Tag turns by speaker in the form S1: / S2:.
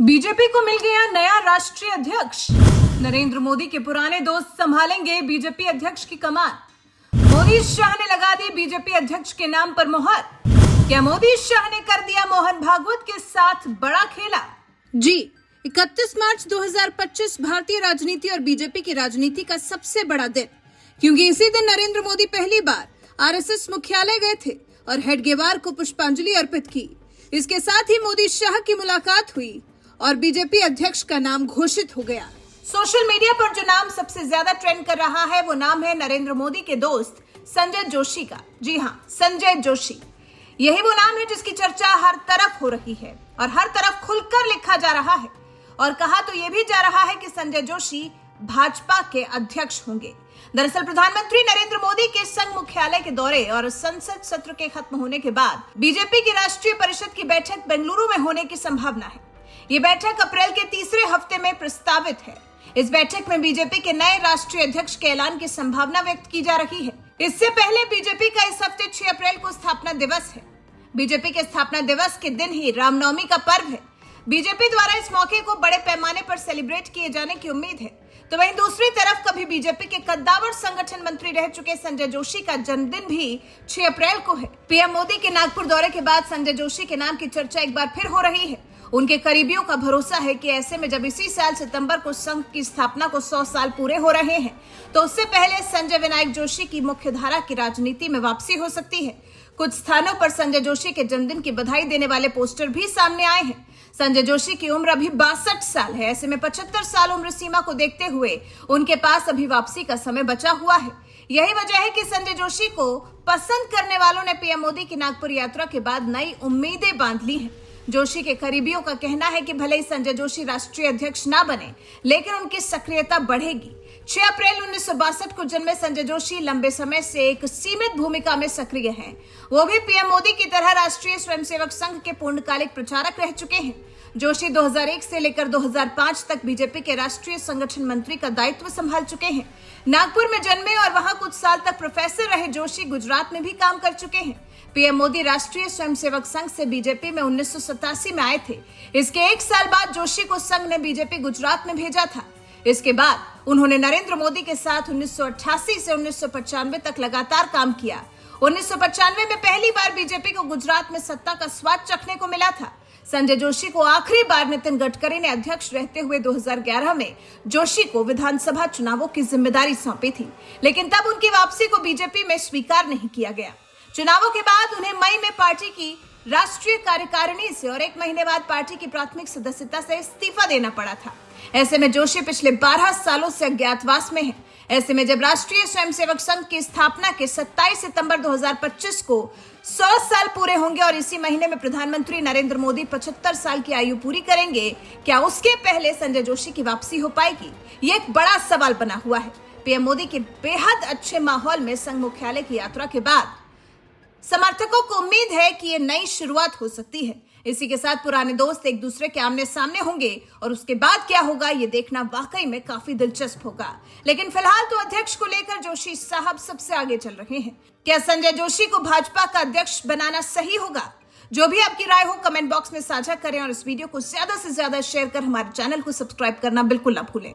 S1: BJP को मिल गया नया राष्ट्रीय अध्यक्ष। नरेंद्र मोदी के पुराने दोस्त संभालेंगे बीजेपी अध्यक्ष की कमान। मोदी शाह ने लगा दी बीजेपी अध्यक्ष के नाम पर मोहर। क्या मोदी शाह ने कर दिया मोहन भागवत के साथ बड़ा खेला?
S2: जी, 31 मार्च 2025 भारतीय राजनीति और बीजेपी की राजनीति का सबसे बड़ा दिन, क्योंकि इसी दिन नरेंद्र मोदी पहली बार आरएसएस मुख्यालय गए थे और हेडगेवार को पुष्पांजलि अर्पित की। इसके साथ ही मोदी शाह की मुलाकात हुई और बीजेपी अध्यक्ष का नाम घोषित हो गया।
S1: सोशल मीडिया पर जो नाम सबसे ज्यादा ट्रेंड कर रहा है वो नाम है नरेंद्र मोदी के दोस्त संजय जोशी का। जी हाँ, संजय जोशी, यही वो नाम है जिसकी चर्चा हर तरफ हो रही है और हर तरफ खुलकर लिखा जा रहा है और कहा तो ये भी जा रहा है कि संजय जोशी भाजपा के अध्यक्ष होंगे। दरअसल प्रधानमंत्री नरेंद्र मोदी के संघ मुख्यालय के दौरे और संसद सत्र के खत्म होने के बाद बीजेपी की राष्ट्रीय परिषद की बैठक बेंगलुरु में होने की संभावना है। ये बैठक अप्रैल के तीसरे हफ्ते में प्रस्तावित है। इस बैठक में बीजेपी के नए राष्ट्रीय अध्यक्ष के ऐलान की संभावना व्यक्त की जा रही है। इससे पहले बीजेपी का इस हफ्ते 6 अप्रैल को स्थापना दिवस है। बीजेपी के स्थापना दिवस के दिन ही रामनवमी का पर्व है। बीजेपी द्वारा इस मौके को बड़े पैमाने पर सेलिब्रेट किए जाने की उम्मीद है। तो वहीं दूसरी तरफ कभी बीजेपी के कद्दावर संगठन मंत्री रह चुके संजय जोशी का जन्मदिन भी 6 अप्रैल को है। पीएम मोदी के नागपुर दौरे के बाद संजय जोशी के नाम की चर्चा एक बार फिर हो रही है। उनके करीबियों का भरोसा है कि ऐसे में जब इसी साल सितंबर को संघ की स्थापना को 100 साल पूरे हो रहे हैं तो उससे पहले संजय विनायक जोशी की मुख्यधारा की राजनीति में वापसी हो सकती है। कुछ स्थानों पर संजय जोशी के जन्मदिन की बधाई देने वाले पोस्टर भी सामने आए हैं। संजय जोशी की उम्र अभी 62 साल है। ऐसे में 75 साल उम्र सीमा को देखते हुए उनके पास अभी वापसी का समय बचा हुआ है। यही वजह है कि संजय जोशी को पसंद करने वालों ने पीएम मोदी की नागपुर यात्रा के बाद नई उम्मीदें बांध ली हैं। जोशी के करीबियों का कहना है कि भले ही संजय जोशी राष्ट्रीय अध्यक्ष ना बने, लेकिन उनकी सक्रियता बढ़ेगी। 6 अप्रैल 1962 को जन्मे संजय जोशी लंबे समय से एक सीमित भूमिका में सक्रिय हैं। वो भी पीएम मोदी की तरह राष्ट्रीय स्वयंसेवक संघ के पूर्णकालिक प्रचारक रह चुके हैं। जोशी 2001 से लेकर 2005 तक बीजेपी के राष्ट्रीय संगठन मंत्री का दायित्व संभाल चुके हैं। नागपुर में जन्मे और वहां कुछ साल तक प्रोफेसर रहे जोशी गुजरात में भी काम कर चुके हैं। पीएम मोदी राष्ट्रीय स्वयंसेवक संघ से बीजेपी में 1987 में आए थे। इसके एक साल बाद जोशी को संघ ने बीजेपी गुजरात में भेजा था। इसके बाद उन्होंने नरेंद्र मोदी के साथ 1988 से 1995 तक लगातार काम किया। 1995 में पहली बार बीजेपी को गुजरात में सत्ता का स्वाद चखने को मिला था। संजय जोशी को आखिरी बार नितिन गडकरी ने अध्यक्ष रहते हुए 2011 में जोशी को विधानसभा चुनावों की जिम्मेदारी सौंपी थी, लेकिन तब उनकी वापसी को बीजेपी में स्वीकार नहीं किया गया। चुनावों के बाद उन्हें मई में पार्टी की राष्ट्रीय कार्यकारिणी से और 1 महीने बाद पार्टी की प्राथमिक सदस्यता से इस्तीफा देना पड़ा था। ऐसे में जोशी पिछले 12 सालों से अज्ञातवास में है। ऐसे में जब राष्ट्रीय स्वयंसेवक संघ की स्थापना के 27 सितंबर 2025 को 100 साल पूरे होंगे और इसी महीने में प्रधानमंत्री नरेंद्र मोदी 75 साल की आयु पूरी करेंगे, क्या उसके पहले संजय जोशी की वापसी हो पाएगी? ये एक बड़ा सवाल बना हुआ है। पीएम मोदी के बेहद अच्छे माहौल में संघ मुख्यालय की यात्रा के बाद समर्थकों को उम्मीद है कि ये नई शुरुआत हो सकती है। इसी के साथ पुराने दोस्त एक दूसरे के आमने सामने होंगे और उसके बाद क्या होगा ये देखना वाकई में काफी दिलचस्प होगा। लेकिन फिलहाल तो अध्यक्ष को लेकर जोशी साहब सबसे आगे चल रहे हैं। क्या संजय जोशी को भाजपा का अध्यक्ष बनाना सही होगा? जो भी आपकी राय हो कमेंट बॉक्स में साझा करें और इस वीडियो को ज्यादा से ज्यादा शेयर कर हमारे चैनल को सब्सक्राइब करना बिल्कुल ना भूलें।